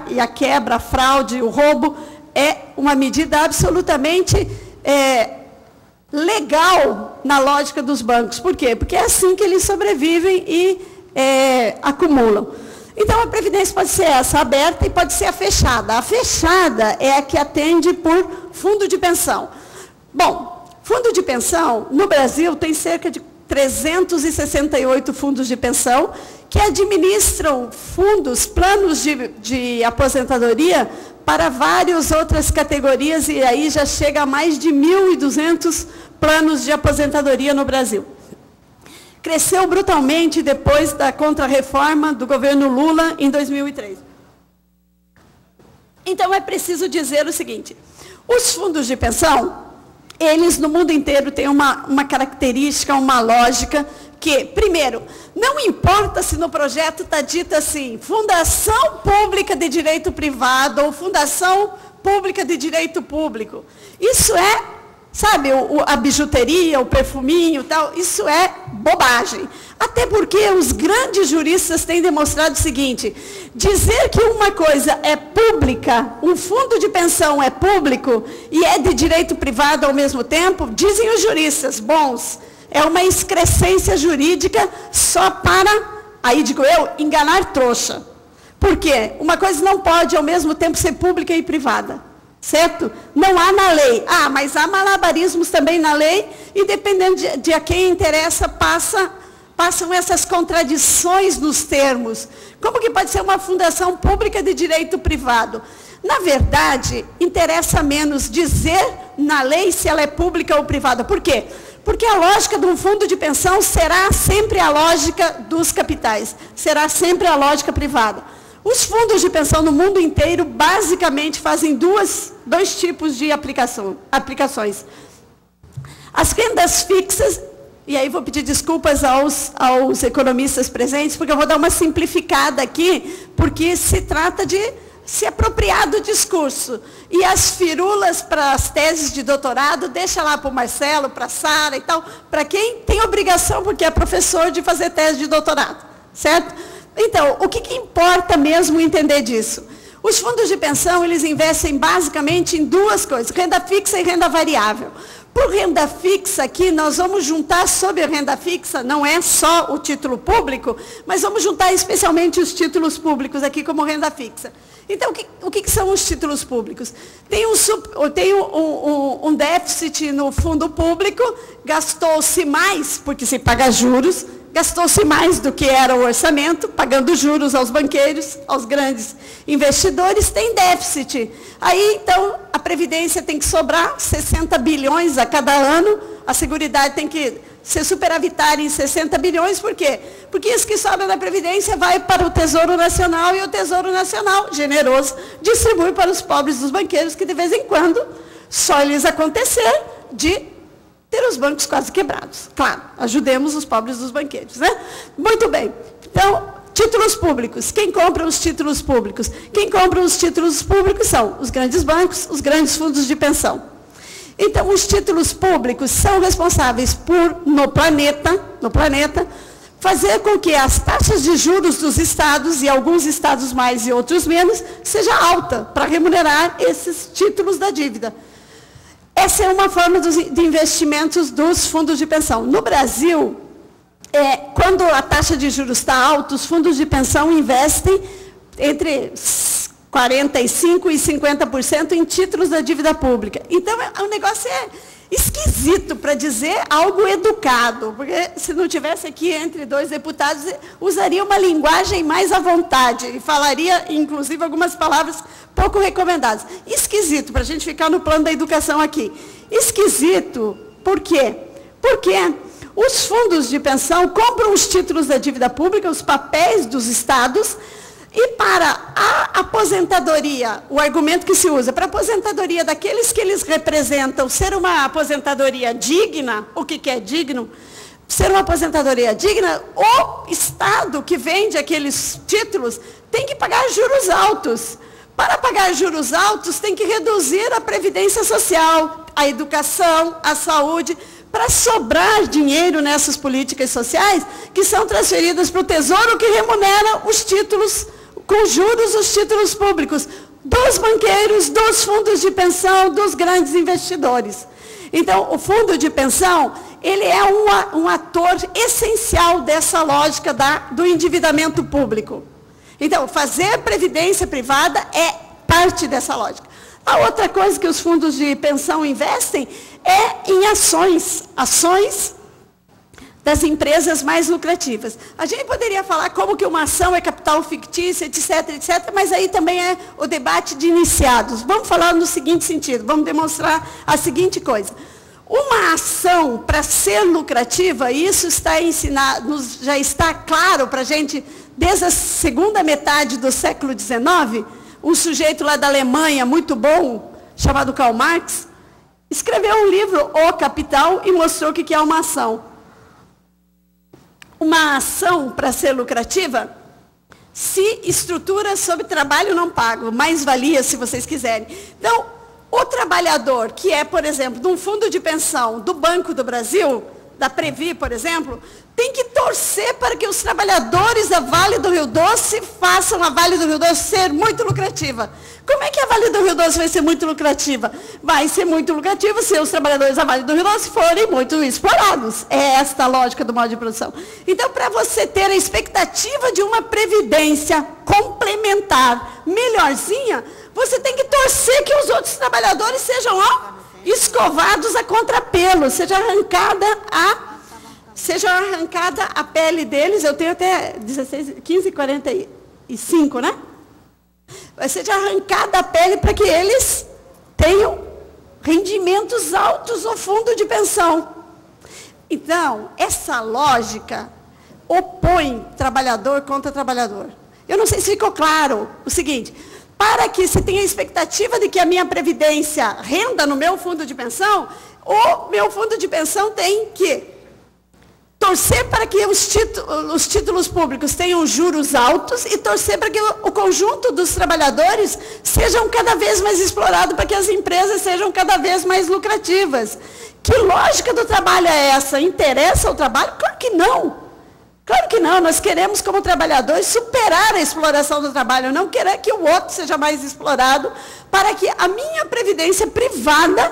e a quebra, a fraude, o roubo, é uma medida absolutamente legal na lógica dos bancos. Por quê? Porque é assim que eles sobrevivem e acumulam. Então, a previdência pode ser essa, aberta, e pode ser a fechada. A fechada é a que atende por fundo de pensão. Bom, fundo de pensão, no Brasil, tem cerca de 368 fundos de pensão que administram fundos, planos de aposentadoria para várias outras categorias, e aí já chega a mais de 1.200 planos de aposentadoria no Brasil. Cresceu brutalmente depois da contrarreforma do governo Lula em 2003. Então, é preciso dizer o seguinte: os fundos de pensão, eles no mundo inteiro têm uma característica, uma lógica, que, primeiro, não importa se no projeto está dito assim, Fundação Pública de Direito Privado ou Fundação Pública de Direito Público. Isso é, sabe, a bijuteria, o perfuminho, tal, isso é bobagem. Até porque os grandes juristas têm demonstrado o seguinte: dizer que uma coisa é pública, um fundo de pensão é público e é de direito privado ao mesmo tempo, dizem os juristas bons, é uma excrescência jurídica só para, aí digo eu, enganar trouxa. Por quê? Uma coisa não pode ao mesmo tempo ser pública e privada. Certo? Não há na lei. Ah, mas há malabarismos também na lei, e dependendo de a quem interessa, passam essas contradições nos termos. Como que pode ser uma fundação pública de direito privado? Na verdade, interessa menos dizer na lei se ela é pública ou privada. Por quê? Porque a lógica de um fundo de pensão será sempre a lógica dos capitais, será sempre a lógica privada. Os fundos de pensão no mundo inteiro, basicamente, fazem dois tipos de aplicações. As rendas fixas, e aí vou pedir desculpas aos economistas presentes, porque eu vou dar uma simplificada aqui, porque se trata de se apropriar do discurso. E as firulas para as teses de doutorado, deixa lá para o Marcelo, para a Sara e tal, para quem tem obrigação, porque é professor, de fazer tese de doutorado, certo? Então, o que importa mesmo entender disso? Os fundos de pensão, eles investem basicamente em duas coisas, renda fixa e renda variável. Por renda fixa aqui, nós vamos juntar sobre a renda fixa, não é só o título público, mas vamos juntar especialmente os títulos públicos aqui como renda fixa. Então, o que são os títulos públicos? Tem um déficit no fundo público, gastou-se mais, porque se paga juros, gastou-se mais do que era o orçamento, pagando juros aos banqueiros, aos grandes investidores, tem déficit. Aí, então, a Previdência tem que sobrar 60 bilhões a cada ano, a Seguridade tem que ser superavitária em 60 bilhões, por quê? Porque isso que sobra da Previdência vai para o Tesouro Nacional, e o Tesouro Nacional, generoso, distribui para os pobres dos banqueiros, que de vez em quando só lhes acontecer de ter os bancos quase quebrados. Claro, ajudemos os pobres dos banqueiros, né? Muito bem. Então, títulos públicos. Quem compra os títulos públicos? Quem compra os títulos públicos são os grandes bancos, os grandes fundos de pensão. Então, os títulos públicos são responsáveis por, no planeta, fazer com que as taxas de juros dos estados, e alguns estados mais e outros menos, seja alta para remunerar esses títulos da dívida. Essa é uma forma de investimentos dos fundos de pensão. No Brasil, quando a taxa de juros está alta, os fundos de pensão investem entre 45% e 50% em títulos da dívida pública. Então, o negócio é esquisito, para dizer algo educado, porque se não tivesse aqui entre dois deputados, usaria uma linguagem mais à vontade, e falaria, inclusive, algumas palavras pouco recomendadas. Esquisito, para a gente ficar no plano da educação aqui. Esquisito, por quê? Porque os fundos de pensão compram os títulos da dívida pública, os papéis dos estados, e para a aposentadoria, o argumento que se usa, para a aposentadoria daqueles que eles representam, ser uma aposentadoria digna, o que é digno? Ser uma aposentadoria digna, o Estado que vende aqueles títulos tem que pagar juros altos. Para pagar juros altos, tem que reduzir a previdência social, a educação, a saúde, para sobrar dinheiro nessas políticas sociais que são transferidas para o Tesouro, que remunera os títulos com juros os títulos públicos dos banqueiros, dos fundos de pensão, dos grandes investidores. Então, o fundo de pensão, ele é um ator essencial dessa lógica do endividamento público. Então, fazer previdência privada é parte dessa lógica. A outra coisa que os fundos de pensão investem é em ações das empresas mais lucrativas. A gente poderia falar como que uma ação é capital fictício, etc., etc., mas aí também é o debate de iniciados. Vamos falar no seguinte sentido, vamos demonstrar a seguinte coisa. Uma ação, para ser lucrativa, isso está ensinado, já está claro para a gente desde a segunda metade do século XIX, um sujeito lá da Alemanha, muito bom, chamado Karl Marx, escreveu um livro, O Capital, e mostrou o que é uma ação. Uma ação, para ser lucrativa, se estrutura sobre trabalho não pago, mais-valia, se vocês quiserem. Então, o trabalhador, que é, por exemplo, de um fundo de pensão do Banco do Brasil, da Previ, por exemplo, tem que torcer para que os trabalhadores da Vale do Rio Doce façam a Vale do Rio Doce ser muito lucrativa. Como é que a Vale do Rio Doce vai ser muito lucrativa? Vai ser muito lucrativa se os trabalhadores da Vale do Rio Doce forem muito explorados. É esta a lógica do modo de produção. Então, para você ter a expectativa de uma previdência complementar melhorzinha, você tem que torcer que os outros trabalhadores sejam escovados a contrapelo, seja arrancada a pele deles. Eu tenho até 15h45, né? Seja arrancada a pele para que eles tenham rendimentos altos no fundo de pensão. Então, essa lógica opõe trabalhador contra trabalhador. Eu não sei se ficou claro o seguinte: para que se tenha a expectativa de que a minha previdência renda no meu fundo de pensão, o meu fundo de pensão tem que torcer para que os títulos públicos tenham juros altos e torcer para que o conjunto dos trabalhadores sejam cada vez mais explorados, para que as empresas sejam cada vez mais lucrativas. Que lógica do trabalho é essa? Interessa o trabalho? Claro que não. Claro que não, nós queremos, como trabalhadores, superar a exploração do trabalho, não querer que o outro seja mais explorado, para que a minha previdência privada,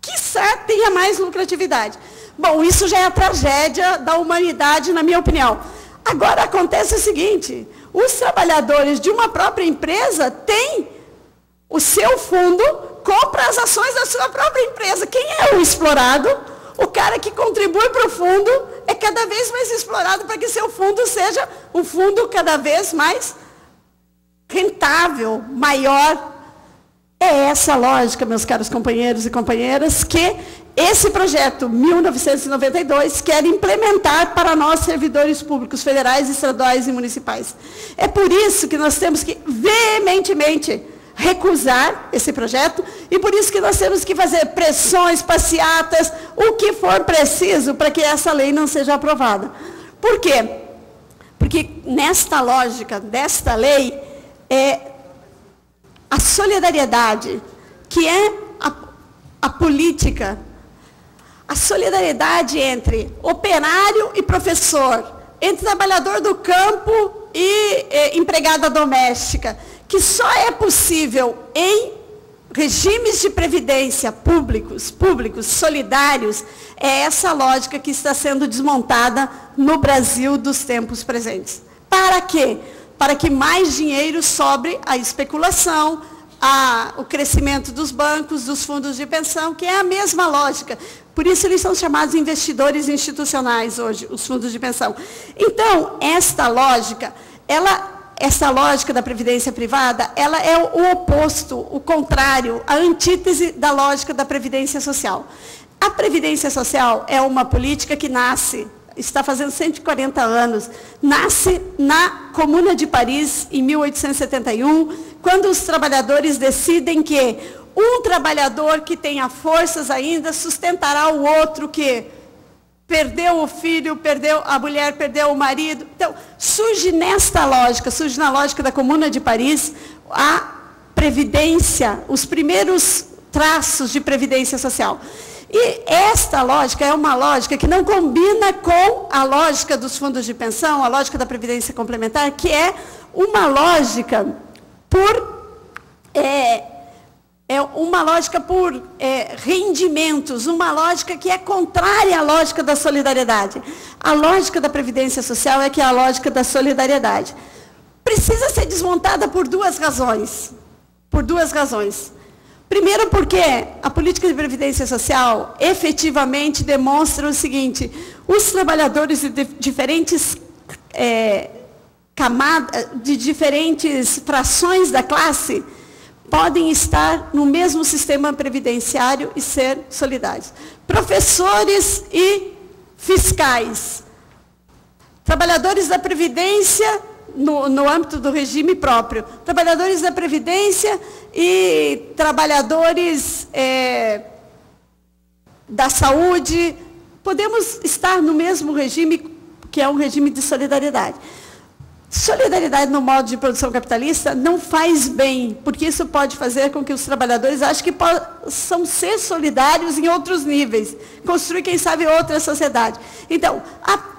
quiçá, tenha mais lucratividade. Bom, isso já é a tragédia da humanidade, na minha opinião. Agora acontece o seguinte: os trabalhadores de uma própria empresa têm o seu fundo, compra as ações da sua própria empresa. Quem é o explorado? O cara que contribui para o fundo é cada vez mais explorado para que seu fundo seja um fundo cada vez mais rentável, maior. É essa lógica, meus caros companheiros e companheiras, que esse projeto 1992 quer implementar para nós, servidores públicos federais, estaduais e municipais. É por isso que nós temos que veementemente recusar esse projeto, e por isso que nós temos que fazer pressões, passeatas, o que for preciso para que essa lei não seja aprovada. Por quê? Porque nesta lógica desta lei, a solidariedade, que é a política, a solidariedade entre operário e professor, entre trabalhador do campo e empregada doméstica, que só é possível em regimes de previdência públicos, solidários, é essa lógica que está sendo desmontada no Brasil dos tempos presentes. Para quê? Para que mais dinheiro sobre a especulação, o crescimento dos bancos, dos fundos de pensão, que é a mesma lógica. Por isso eles são chamados investidores institucionais hoje, os fundos de pensão. Então, esta lógica, essa lógica da previdência privada, ela é o oposto, o contrário, a antítese da lógica da previdência social. A previdência social é uma política que nasce, está fazendo 140 anos, nasce na Comuna de Paris, em 1871, quando os trabalhadores decidem que um trabalhador que tenha forças ainda sustentará o outro que perdeu o filho, a mulher perdeu o marido. Então, surge nesta lógica, surge na lógica da Comuna de Paris, a previdência, os primeiros traços de previdência social. E esta lógica é uma lógica que não combina com a lógica dos fundos de pensão, a lógica da previdência complementar, que é uma lógica por rendimentos, uma lógica que é contrária à lógica da solidariedade. A lógica da Previdência Social é que é a lógica da solidariedade. Precisa ser desmontada por duas razões. Primeiro, porque a política de Previdência Social efetivamente demonstra o seguinte: os trabalhadores de diferentes camadas, de diferentes frações da classe, podem estar no mesmo sistema previdenciário e ser solidários. Professores e fiscais. Trabalhadores da Previdência no âmbito do regime próprio. Trabalhadores da Previdência e trabalhadores da saúde. Podemos estar no mesmo regime, que é um regime de solidariedade. Solidariedade no modo de produção capitalista não faz bem, porque isso pode fazer com que os trabalhadores achem que possam ser solidários em outros níveis, construir, quem sabe, outra sociedade. Então, a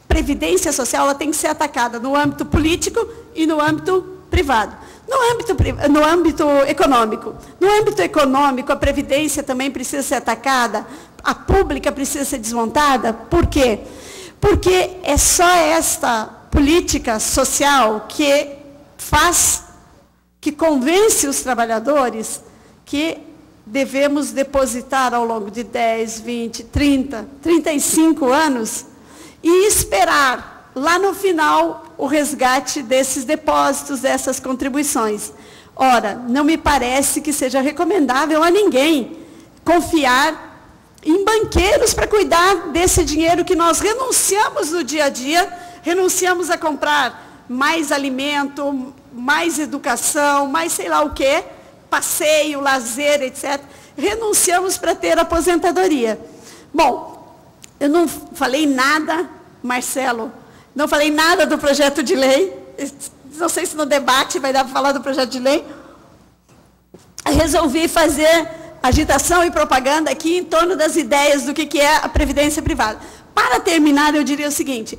Previdência Social ela tem que ser atacada no âmbito político e no âmbito privado. No âmbito econômico. No âmbito econômico, a Previdência também precisa ser atacada, a pública precisa ser desmontada. Por quê? Porque é só esta política social que convence os trabalhadores que devemos depositar ao longo de 10, 20, 30, 35 anos e esperar lá no final o resgate desses depósitos, dessas contribuições. Ora, não me parece que seja recomendável a ninguém confiar em banqueiros para cuidar desse dinheiro que nós renunciamos no dia a dia, renunciamos a comprar mais alimento, mais educação, mais sei lá o quê, passeio, lazer, etc. Renunciamos para ter aposentadoria. Bom, eu não falei nada, Marcelo, não falei nada do projeto de lei, não sei se no debate vai dar para falar do projeto de lei. Resolvi fazer agitação e propaganda aqui em torno das ideias do que é a previdência privada. Para terminar, eu diria o seguinte: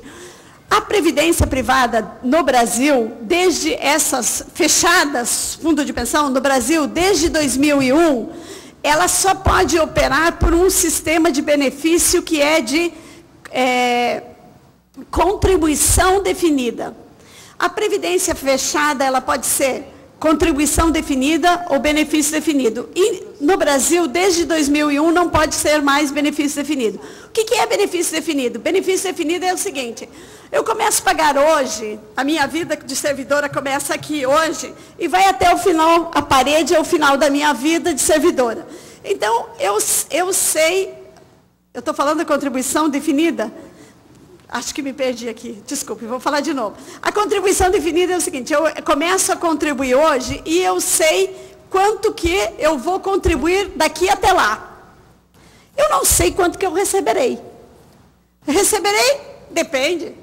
a previdência privada no Brasil, desde essas fechadas, fundo de pensão no Brasil, desde 2001, ela só pode operar por um sistema de benefício que é de contribuição definida. A previdência fechada, ela pode ser contribuição definida ou benefício definido. E no Brasil, desde 2001, não pode ser mais benefício definido. O que é benefício definido? Benefício definido é o seguinte: eu começo a pagar hoje, a minha vida de servidora começa aqui hoje, e vai até o final, a parede é o final da minha vida de servidora. Então, eu sei, eu estou falando da contribuição definida? Acho que me perdi aqui, desculpe, vou falar de novo. A contribuição definida é o seguinte: eu começo a contribuir hoje e eu sei quanto que eu vou contribuir daqui até lá. Eu não sei quanto que eu receberei. Receberei? Depende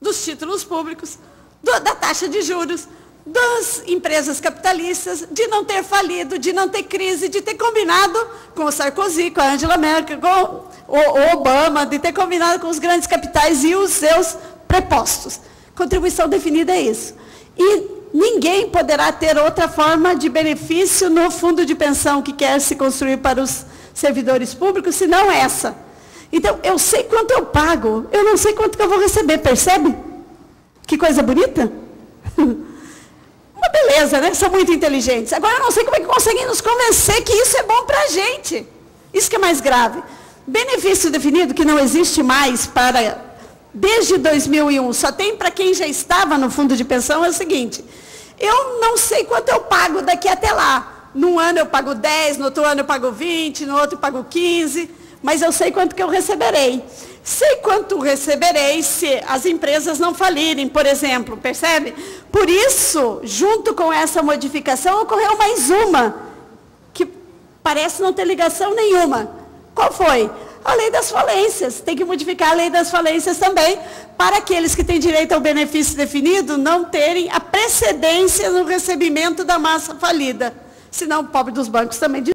dos títulos públicos, da taxa de juros, das empresas capitalistas, de não ter falido, de não ter crise, de ter combinado com o Sarkozy, com a Angela Merkel, com o Obama, de ter combinado com os grandes capitais e os seus prepostos. Contribuição definida é isso. E ninguém poderá ter outra forma de benefício no fundo de pensão que quer se construir para os servidores públicos, senão essa. Então, eu sei quanto eu pago, eu não sei quanto que eu vou receber, percebe? Que coisa bonita? Uma beleza, né? São muito inteligentes. Agora, eu não sei como é que conseguem nos convencer que isso é bom para a gente. Isso que é mais grave. Benefício definido, que não existe mais desde 2001, só tem para quem já estava no fundo de pensão, é o seguinte: eu não sei quanto eu pago daqui até lá. Num ano eu pago 10, no outro ano eu pago 20, no outro eu pago 15, mas eu sei quanto que eu receberei. Sei quanto receberei se as empresas não falirem, por exemplo, percebe? Por isso, junto com essa modificação, ocorreu mais uma, que parece não ter ligação nenhuma. Qual foi? A lei das falências. Tem que modificar a lei das falências também, para aqueles que têm direito ao benefício definido não terem a precedência no recebimento da massa falida. Senão o pobre dos bancos também